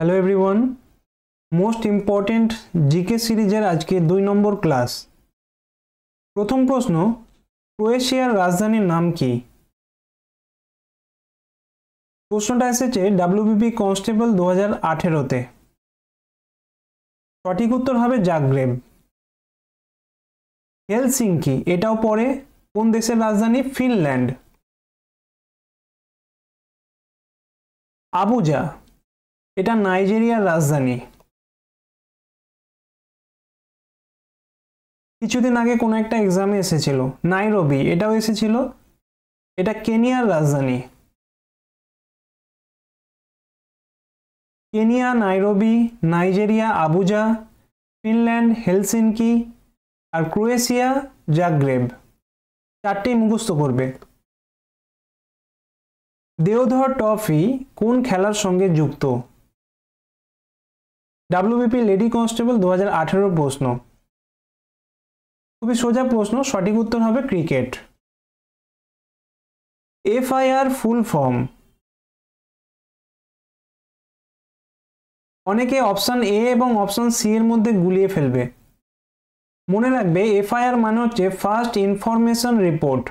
Hello everyone, most important GK সিরিজের আজকে 2 নম্বর class. প্রথম প্রশ্ন, ক্রোয়েশিয়ার রাজধানীর নাম কি? প্রশ্নটা এসেছে ডাব্লিউবিপি কনস্টেবল 2018-তে। সঠিক উত্তর হবে জাগ্রেব। হেলসিঙ্কি এটাও পড়ে কোন দেশের রাজধানী? ফিনল্যান্ড। আবুজা এটা নাইজেরিয়ার রাজধানী। কিছুদিন আগে কোনো একটা এক্সামে এসেছিল। নাইরোবি এটাও এসেছিল, এটা কেনিয়ার রাজধানী। Kenya Nairobi, Nigeria Abuja, Finland Helsinki আর ক্রোয়েশিয়া জাগ্রেব। চারটেই মুখস্থ করবে। দেওধর ট্রফি কোন খেলার সঙ্গে যুক্ত? ডাব্লিউবিপি লেডি কনস্টেবল 2018 প্রশ্ন। খুবই সোজা প্রশ্ন, সঠিক উত্তর হবে ক্রিকেট। FIR full form? অনেকে অপশন এ এবং অপশন সি এর মধ্যে গুলিয়ে ফেলবে। মনে রাখবে এফআইআর মানে হচ্ছে ফার্স্ট ইনফরমেশন রিপোর্ট,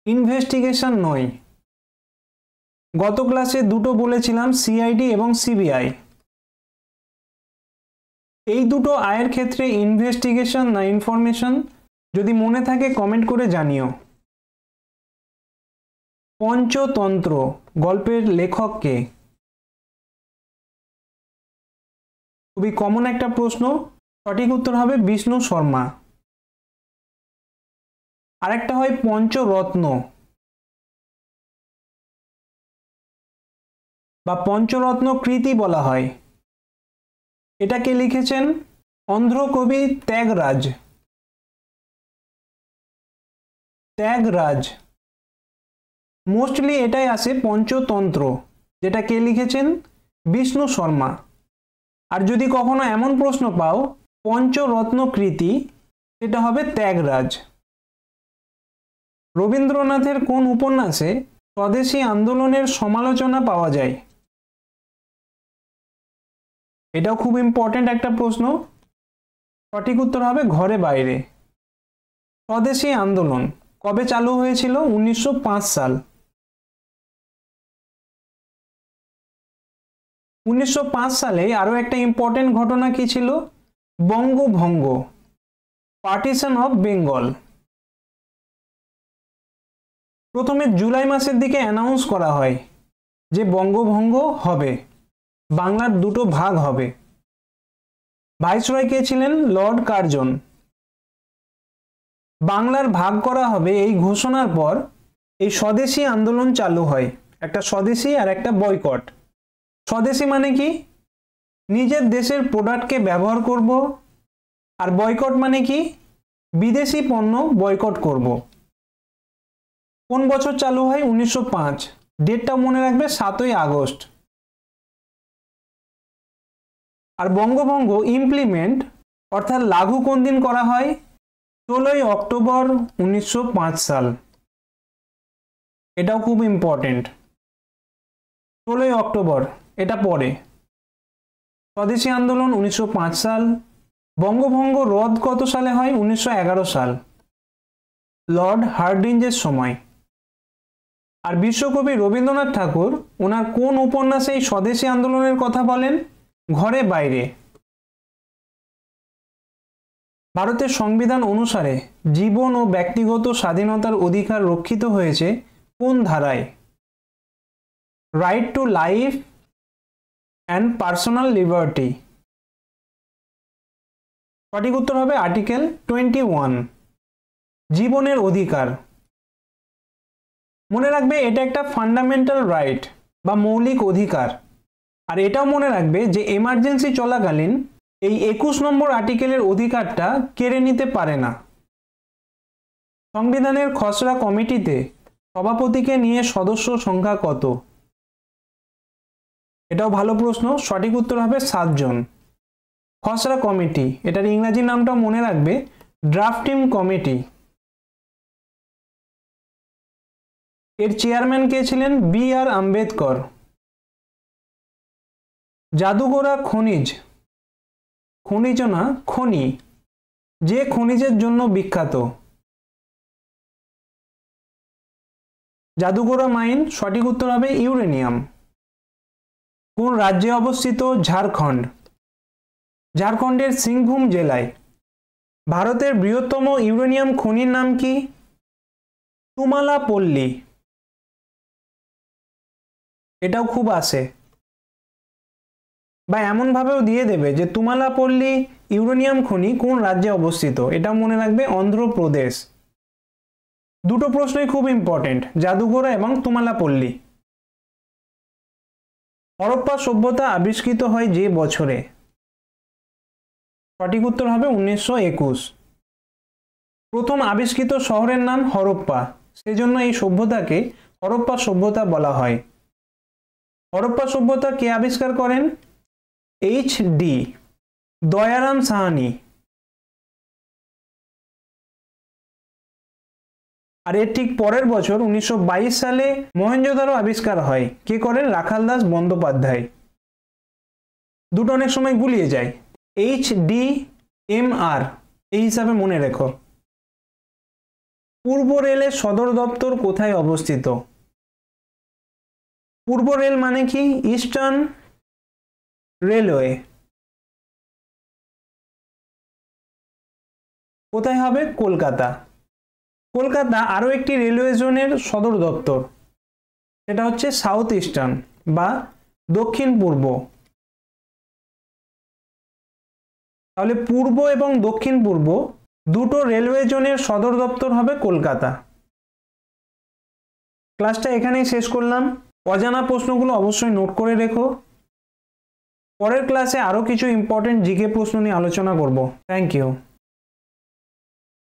ইনভেস্টিগেশন নয়। গত ক্লাসে দুটো বলেছিলাম, সিআইডি এবং সিবিআই। এই দুটো আয়ের ক্ষেত্রে ইনভেস্টিগেশন না ইনফরমেশন? যদি মনে থাকে কমেন্ট করে জানিও। পঞ্চতন্ত্র গল্পের লেখক কে? খুবই কমন একটা প্রশ্ন, সঠিক উত্তর হবে বিষ্ণু শর্মা। আরেকটা হয় পঞ্চরত্ন বা পঞ্চরত্ন কৃতি বলা হয়। এটা কে লিখেছেন? অন্ধ্র কবি ত্যাগরাজ। ত্যাগরাজ। মোস্টলি এটাই আসে পঞ্চতন্ত্র, যেটা কে লিখেছেন? বিষ্ণু শর্মা। আর যদি কখনো এমন প্রশ্ন পাও পঞ্চরত্ন কৃতি, সেটা হবে ত্যাগরাজ। রবীন্দ্রনাথের কোন উপন্যাসে স্বদেশী আন্দোলনের সমালোচনা পাওয়া যায়? এটাও খুব ইম্পর্টেন্ট একটা প্রশ্ন। সঠিক উত্তর হবে ঘরে বাইরে। স্বদেশী আন্দোলন কবে চালু হয়েছিল? 1905 সাল। 1905 সালে আরো একটা ইম্পর্টেন্ট ঘটনা কি ছিল? বঙ্গভঙ্গ, পার্টিশন অফ বেঙ্গল। প্রথমে জুলাই মাসের দিকে অ্যানাউন্স করা হয় যে বঙ্গভঙ্গ হবে, বাংলার দুটো ভাগ হবে। ভাইসরয় কে ছিলেন? Lord Curzon. বাংলার ভাগ করা হবে এই ঘোষণার পর এই স্বদেশী আন্দোলন চালু হয়। একটা স্বদেশী আর একটা বয়কট। স্বদেশী মানে কি? নিজের দেশের প্রোডাক্টকে ব্যবহার করব, আর বয়কট মানে কি? বিদেশি পণ্য বয়কট করব। কোন বছর চালু হয়? 1905। ডেটটা মনে রাখবে, 7ই আগস্ট। আর বঙ্গভঙ্গ ইমপ্লিমেন্ট অর্থাৎ লাগু কোন দিন করা হয়? 16ই অক্টোবর 1905 সাল। এটাও খুব ইম্পর্টেন্ট। 16ই অক্টোবর এটা পরে। স্বদেশী আন্দোলন 1905 সাল। বঙ্গভঙ্গ রদ কত সালে হয়? 1911 সাল, লর্ড হার্ডিঞ্জের সময়। আর বিশ্বকবি রবীন্দ্রনাথ ঠাকুর ওনার কোন উপন্যাসে এই স্বদেশী আন্দোলনের কথা বলেন? ঘরে বাইরে। ভারতের সংবিধান অনুসারে জীবন ও ব্যক্তিগত স্বাধীনতার অধিকার রক্ষিত হয়েছে কোন ধারায়? Right to life and personal liberty. সঠিক উত্তর হবে আর্টিকেল 21, জীবনের অধিকার। মনে রাখবে এটা একটা ফান্ডামেন্টাল রাইট বা মৌলিক অধিকার। আর এটাও মনে রাখবে যে এমার্জেন্সি চলাকালীন এই 21 নম্বর আর্টিকেলের অধিকারটা কেড়ে নিতে পারে না। সংবিধানের খসড়া কমিটিতে সভাপতিকে নিয়ে সদস্য সংখ্যা কত? এটাও ভালো প্রশ্ন, সঠিক উত্তর হবে 7 জন। খসড়া কমিটি, এটার ইংরেজি নামটা মনে রাখবে, ড্রাফটিং কমিটি। এর চেয়ারম্যান কে ছিলেন? বি আর আম্বেদকর। জাদুঘোড়া খনিজ, খনিজ না খনি, যে খনিজের জন্য বিখ্যাত। জাদুঘোড়া মাইন, সঠিক উত্তর হবে ইউরেনিয়াম। কোন রাজ্যে অবস্থিত ঝাড়খণ্ড? ঝাড়খণ্ডের সিংভূম জেলায়। ভারতের বৃহত্তম ইউরেনিয়াম খনির নাম কি? তুমালাপল্লী। এটাও খুব আসে, বা এমন ভাবেও দিয়ে দেবে যে তুমালাপল্লী ইউরেনিয়াম খনি কোন রাজ্যে অবস্থিত, এটা মনে রাখবে অন্ধ্রপ্রদেশ। দুটো প্রশ্নই খুব ইম্পর্টেন্ট, জাদুঘোড়া এবং তুমালাপল্লী। হরপ্পা সভ্যতা আবিষ্কৃত হয় যে বছরে? সঠিক উত্তর হবে 1921। প্রথম আবিষ্কৃত শহরের নাম হরপ্পা, সেজন্য এই সভ্যতাকে হরপ্পা সভ্যতা বলা হয়। হরপ্পা সভ্যতা কে আবিষ্কার করেন? এইচ.ডি. দয়ারাম সাহানি। আর এর ঠিক পরের বছর 1922 সালে মহেঞ্জোদারো আবিষ্কার হয়। কে করেন? রাখালদাস বন্দ্যোপাধ্যায়। দুটো অনেক সময় গুলিয়ে যায়, HDMR এই হিসাবে মনে রেখো। পূর্ব রেলের সদর দপ্তর কোথায় অবস্থিত? পূর্ব রেল মানে কি? Eastern railway. কোথায় হবে? কলকাতা। কলকাতা আরও একটি রেলওয়ে জোনের সদর দপ্তর, সেটা হচ্ছে সাউথ ইস্টার্ন বা দক্ষিণ পূর্ব। তাহলে পূর্ব এবং দক্ষিণ পূর্ব দুটো রেলওয়ে জোনের সদর দপ্তর হবে কলকাতা। ক্লাসটা এখানেই শেষ করলাম। অজানা প্রশ্নগুলো অবশ্যই নোট করে রেখো। পরের ক্লাসে আরও কিছু ইম্পর্টেন্ট জিকে প্রশ্ন নিয়ে আলোচনা করব। Thank you.